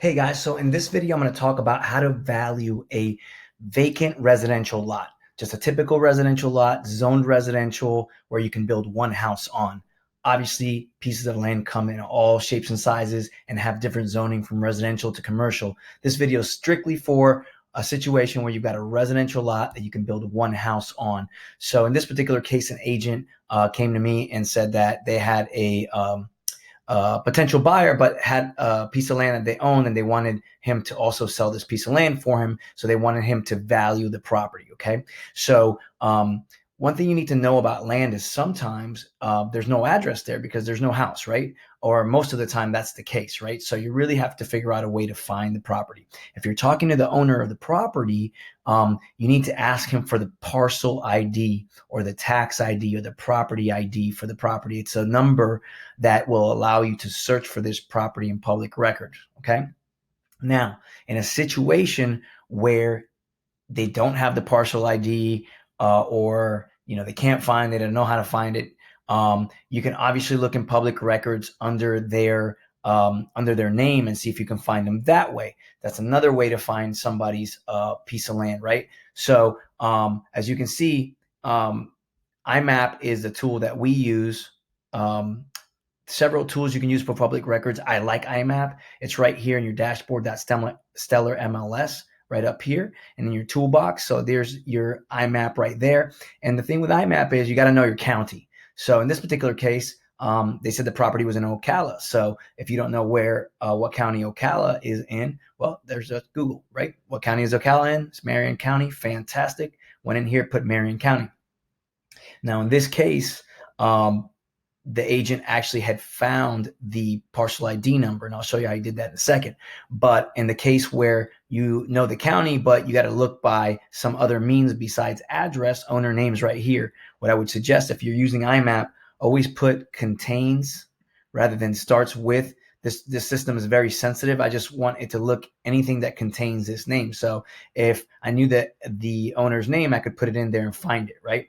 Hey guys, so in this video, I'm going to talk about how to value a vacant residential lot. Just a typical residential lot, zoned residential, where you can build one house on. Obviously, pieces of land come in all shapes and sizes and have different zoning from residential to commercial. This video is strictly for a situation where you've got a residential lot that you can build one house on. So in this particular case, an agent came to me and said that they had a potential buyer, but had a piece of land that they owned, and they wanted him to also sell this piece of land for him. So they wanted him to value the property. Okay. So one thing you need to know about land is sometimes there's no address there because there's no house, right? Or most of the time that's the case, right? So you really have to figure out a way to find the property. If you're talking to the owner of the property, you need to ask him for the parcel ID or the tax ID or the property ID for the property. It's a number that will allow you to search for this property in public records. Okay. Now, in a situation where they don't have the parcel ID, or they can't find it and know how to find it, you can obviously look in public records under their name and see if you can find them that way. That's another way to find somebody's piece of land, right? So as you can see, IMAP is the tool that we use. Several tools you can use for public records. I like IMAP. It's right here in your dashboard, that Stellar MLS right up here and in your toolbox. So there's your IMAP right there. And the thing with IMAP is you got to know your county. So in this particular case, they said the property was in Ocala. So if you don't know what county Ocala is in, well, there's a Google, right? What county is Ocala in? It's Marion County. Fantastic. Went in here, put Marion County. Now in this case, the agent actually had found the parcel ID number, and I'll show you how he did that in a second. But in the case where you know the county, but you got to look by some other means besides address, owner names right here. What I would suggest, if you're using IMAP, always put contains rather than starts with. This system is very sensitive. I just want it to look anything that contains this name. So if I knew that the owner's name, I could put it in there and find it, right?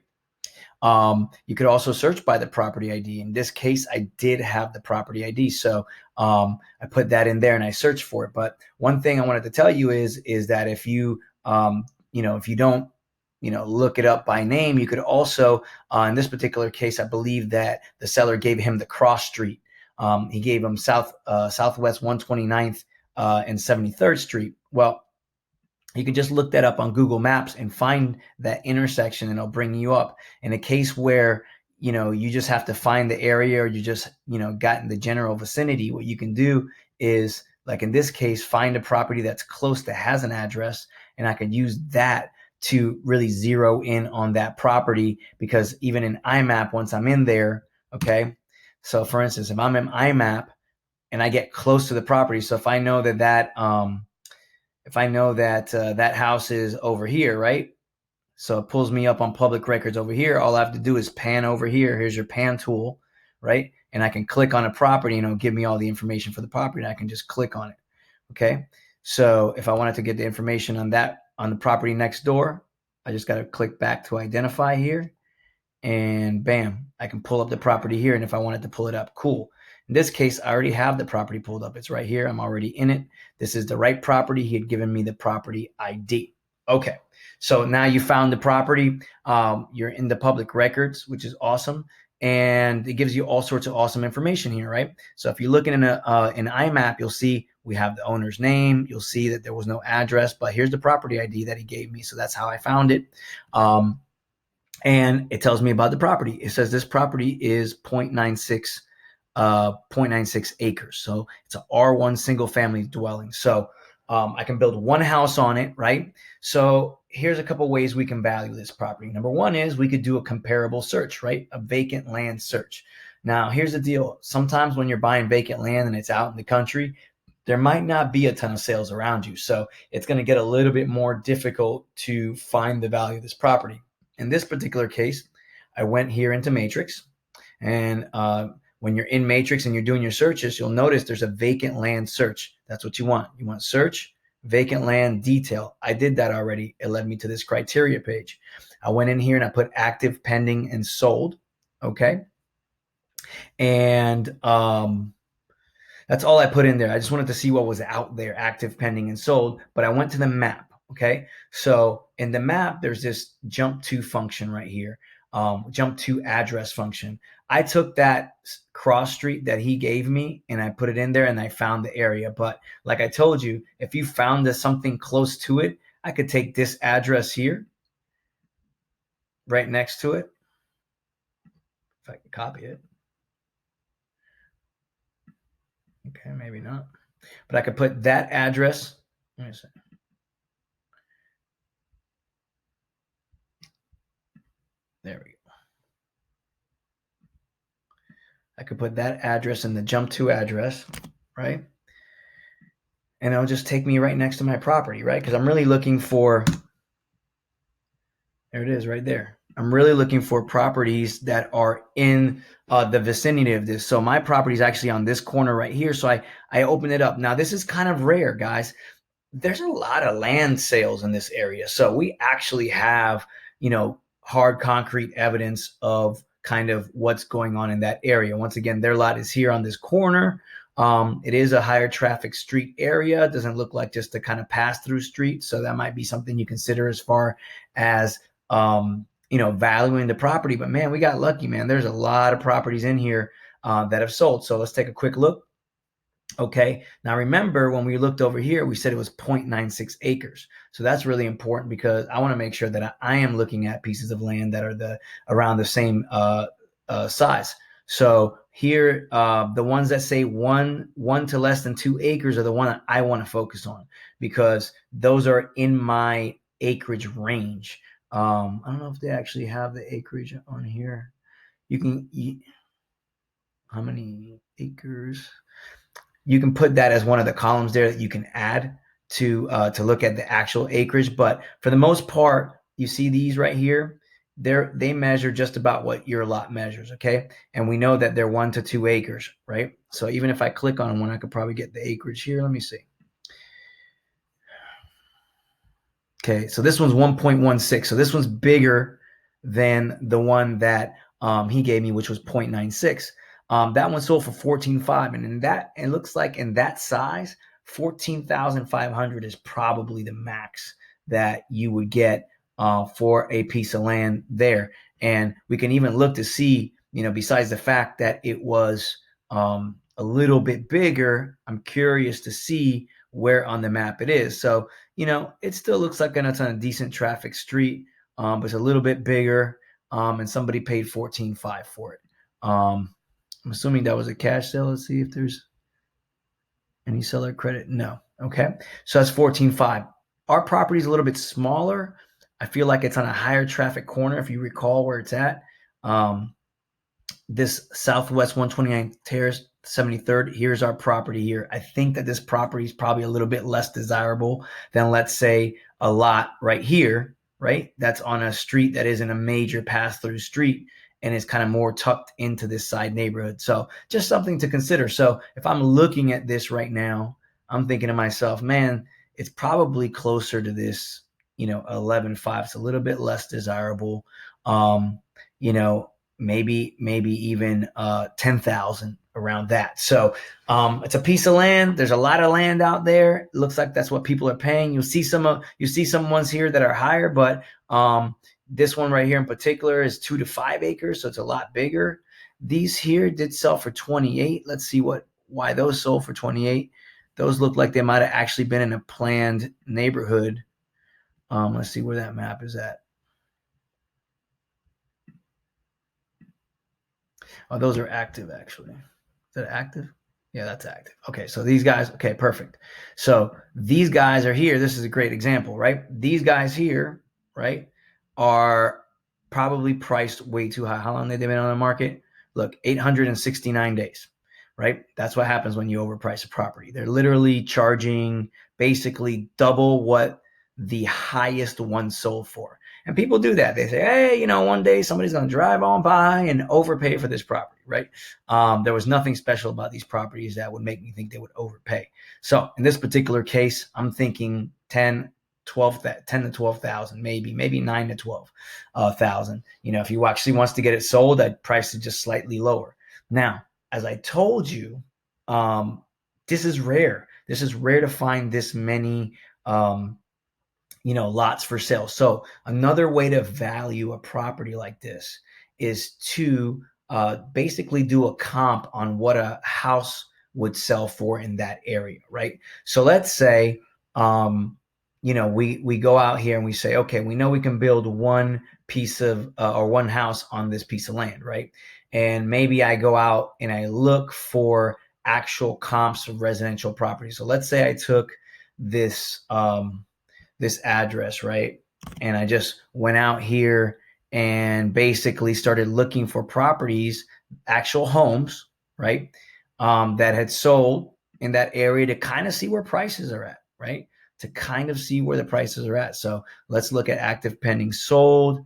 You could also search by the property ID. In this case, I did have the property ID. So I put that in there and I searched for it. But one thing I wanted to tell you is that if you, if you don't, look it up by name, you could also, in this particular case, I believe that the seller gave him the cross street. He gave him Southwest 129th and 73rd Street. Well, you can just look that up on Google Maps and find that intersection, and it'll bring you up. In a case where, you just have to find the area, or you just, got in the general vicinity, what you can do is, like in this case, find a property that's close that has an address, and I could use that to really zero in on that property, because even in IMAP, once I'm in there, okay, so for instance, if I'm in IMAP and I get close to the property, so if I know that that house is over here, right? So it pulls me up on public records over here. All I have to do is pan over here. Here's your pan tool, right? And I can click on a property and it'll give me all the information for the property, and I can just click on it. Okay. So if I wanted to get the information on the property next door, I just got to click back to identify here, and bam, I can pull up the property here. And if I wanted to pull it up, cool. In this case, I already have the property pulled up. It's right here. I'm already in it. This is the right property. He had given me the property ID. Okay. So now you found the property. You're in the public records, which is awesome. And it gives you all sorts of awesome information here, right? So if you're looking in an IMAP, you'll see we have the owner's name. You'll see that there was no address, but here's the property ID that he gave me. So that's how I found it. And it tells me about the property. It says this property is 0.96 acres. So it's an R1 single family dwelling. So I can build one house on it, right? So here's a couple ways we can value this property. Number one is we could do a comparable search, right? A vacant land search. Now, here's the deal. Sometimes when you're buying vacant land and it's out in the country, there might not be a ton of sales around you. So it's going to get a little bit more difficult to find the value of this property. In this particular case, I went here into Matrix, and when you're in Matrix and you're doing your searches, you'll notice there's a vacant land search. That's what you want. You want search, vacant land detail. I did that already. It led me to this criteria page. I went in here and I put active, pending, and sold. Okay. And That's all I put in there. I just wanted to see what was out there, active, pending, and sold. But I went to the map. Okay. So in the map, there's this jump to function right here, jump to address function. I took that cross street that he gave me and I put it in there and I found the area. But like I told you, if you found something close to it, I could take this address here, right next to it. If I can copy it. Okay, maybe not. But I could put that address. Let me see. There we go. I could put that address in the jump to address, right? And it'll just take me right next to my property, right? Because I'm really looking for, there it is right there. I'm really looking for properties that are in the vicinity of this. So my property is actually on this corner right here. So I open it up. Now, this is kind of rare, guys. There's a lot of land sales in this area. So we actually have, hard concrete evidence of kind of what's going on in that area. Once again, their lot is here on this corner. It is a higher traffic street area. It doesn't look like just a kind of pass through street. So that might be something you consider as far as, valuing the property. But man, we got lucky, man. There's a lot of properties in here that have sold. So let's take a quick look. Okay. Now remember when we looked over here, we said it was 0.96 acres. So that's really important because I want to make sure that I am looking at pieces of land that are around the same size. So here, the ones that say one to less than 2 acres are the one that I want to focus on because those are in my acreage range. I don't know if they actually have the acreage on here. How many acres? You can put that as one of the columns there that you can add to look at the actual acreage. But for the most part, you see these right here. They measure just about what your lot measures, okay? And we know that they're 1 to 2 acres, right? So even if I click on one, I could probably get the acreage here. Let me see. Okay, so this one's 1.16. So this one's bigger than the one that he gave me, which was 0.96. That one sold for 14.5, and it looks like in that size, 14,500 is probably the max that you would get for a piece of land there. And we can even look to see, besides the fact that it was a little bit bigger, I'm curious to see where on the map it is. So, it still looks like it's on a decent traffic street, but it's a little bit bigger, and somebody paid 14.5 for it. I'm assuming that was a cash sale. Let's see if there's any seller credit. No. Okay. So that's 14.5. Our property is a little bit smaller. I feel like it's on a higher traffic corner. If you recall where it's at, this Southwest 129th Terrace, 73rd. Here's our property here. I think that this property is probably a little bit less desirable than, let's say, a lot right here, right? That's on a street that isn't a major pass-through street and is kind of more tucked into this side neighborhood. So just something to consider. So if I'm looking at this right now, I'm thinking to myself, man, it's probably closer to this, 11.5. It's a little bit less desirable. Maybe even 10,000 around that. So it's a piece of land. There's a lot of land out there. It looks like that's what people are paying. You see some ones here that are higher, but this one right here in particular is 2 to 5 acres, so it's a lot bigger. These here did sell for 28. Let's see why those sold for 28. Those look like they might have actually been in a planned neighborhood. Let's see where that map is at. Oh, those are active, actually. Is that active? Yeah, that's active. Okay, so these guys, okay, perfect. So these guys are here. This is a great example, right? These guys here, right, are probably priced way too high. How long have they been on the market? Look, 869 days, right? That's what happens when you overprice a property. They're literally charging basically double what the highest one sold for. And people do that. They say, hey, one day somebody's going to drive on by and overpay for this property, right? There was nothing special about these properties that would make me think they would overpay. So in this particular case, I'm thinking 10 to 12,000, maybe 9 to 12,000. If he actually wants to get it sold, I'd price it just slightly lower. Now, as I told you, this is rare. This is rare to find this many lots for sale. So another way to value a property like this is to basically do a comp on what a house would sell for in that area, right? So let's say, we go out here and we say, okay, we know we can build one piece of or one house on this piece of land, right? And maybe I go out and I look for actual comps of residential property. So let's say I took this this address, right? And I just went out here and basically started looking for properties, actual homes, right? That had sold in that area to kind of see where prices are at, right? To kind of see where the prices are at. So let's look at active pending sold.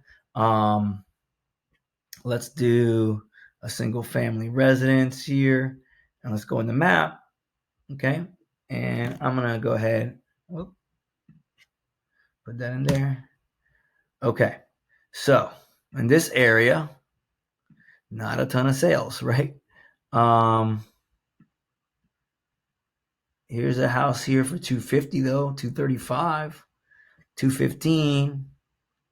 Let's do a single family residence here. And let's go in the map. Okay. And I'm going to go ahead. Put that in there. Okay. So in this area, not a ton of sales, right? Here's a house here for 250 though, 235, 215,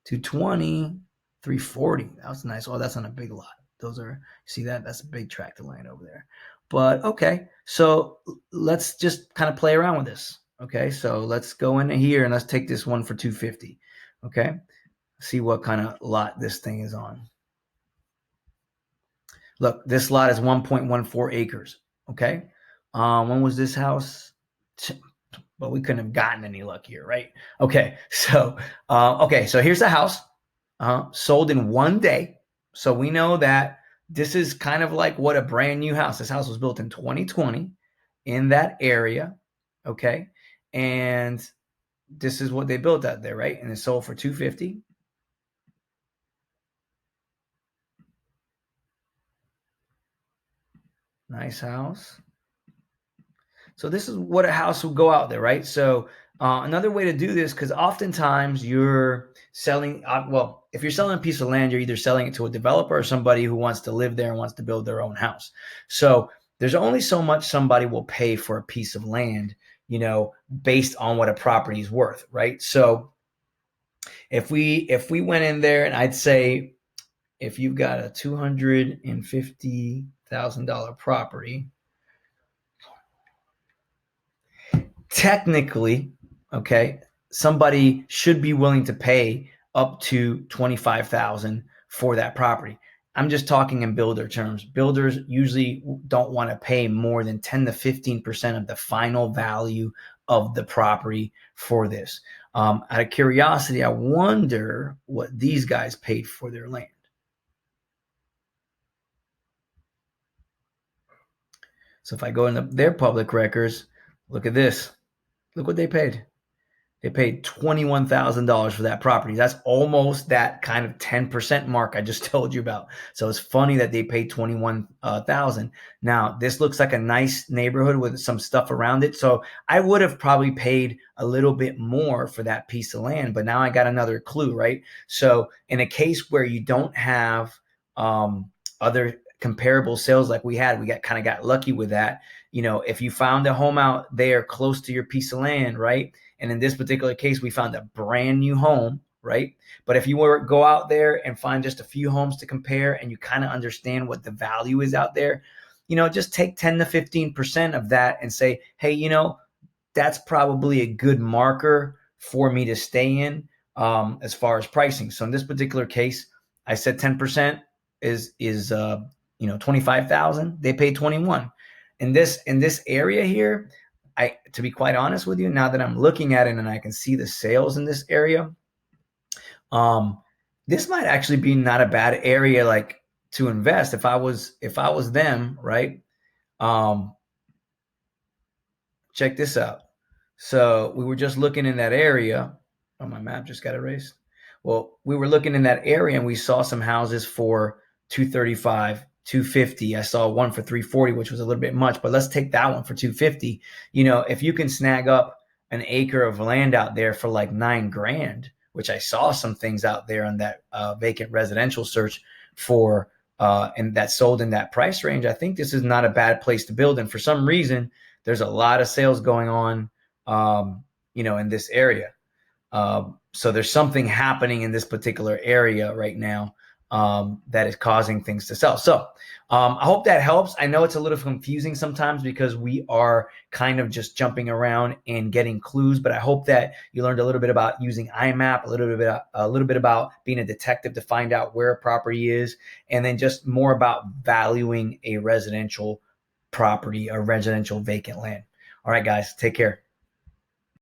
220, 340. That was nice. Oh, that's on a big lot. Those are, see that? That's a big tract of land over there. But okay, so let's just kind of play around with this. Okay, so let's go into here and let's take this one for 250. Okay, see what kind of lot this thing is on. Look, this lot is 1.14 acres. Okay. When was this house? But we couldn't have gotten any luckier, right? Okay. So here's the house. Sold in one day. So we know that this is kind of like what a brand new house. This house was built in 2020 in that area. Okay. And this is what they built out there, right? And it sold for 250. Nice house. So this is what a house will go out there, right? So another way to do this, because oftentimes you're selling, if you're selling a piece of land, you're either selling it to a developer or somebody who wants to live there and wants to build their own house. So there's only so much somebody will pay for a piece of land, based on what a property is worth, right? So if we went in there, and I'd say if you've got a $250,000 property, technically, okay, somebody should be willing to pay up to $25,000 for that property. I'm just talking in builder terms. Builders usually don't want to pay more than 10 to 15% of the final value of the property for this. Out of curiosity, I wonder what these guys paid for their land. So if I go into their public records, look at this. Look what they paid. They paid $21,000 for that property. That's almost that kind of 10% mark I just told you about. So it's funny that they paid $21,000. Now, this looks like a nice neighborhood with some stuff around it. So I would have probably paid a little bit more for that piece of land, but now I got another clue, right? So in a case where you don't have other comparable sales like we had, we got lucky with that. If you found a home out there close to your piece of land, right? And in this particular case, we found a brand new home, right? But if you go out there and find just a few homes to compare and you kind of understand what the value is out there, just take 10 to 15% of that and say, hey, that's probably a good marker for me to stay in as far as pricing. So in this particular case, I said 10% is 25,000. They paid 21. In this area here, to be quite honest with you, now that I'm looking at it and I can see the sales in this area, this might actually be not a bad area like to invest if I was them, right? Check this out. So we were just looking in that area. Oh, my map just got erased. Well, we were looking in that area and we saw some houses for 235, 250. I saw one for 340, which was a little bit much, but let's take that one for 250. If you can snag up an acre of land out there for like $9,000, which I saw some things out there on that vacant residential search for, and that sold in that price range, I think this is not a bad place to build. And for some reason, there's a lot of sales going on, in this area. So there's something happening in this particular area right now that is causing things to sell. So I hope that helps. I know it's a little confusing sometimes because we are kind of just jumping around and getting clues, but I hope that you learned a little bit about using IMAP, a little bit about being a detective to find out where a property is, and then just more about valuing a residential property, a residential vacant land. All right, guys, take care.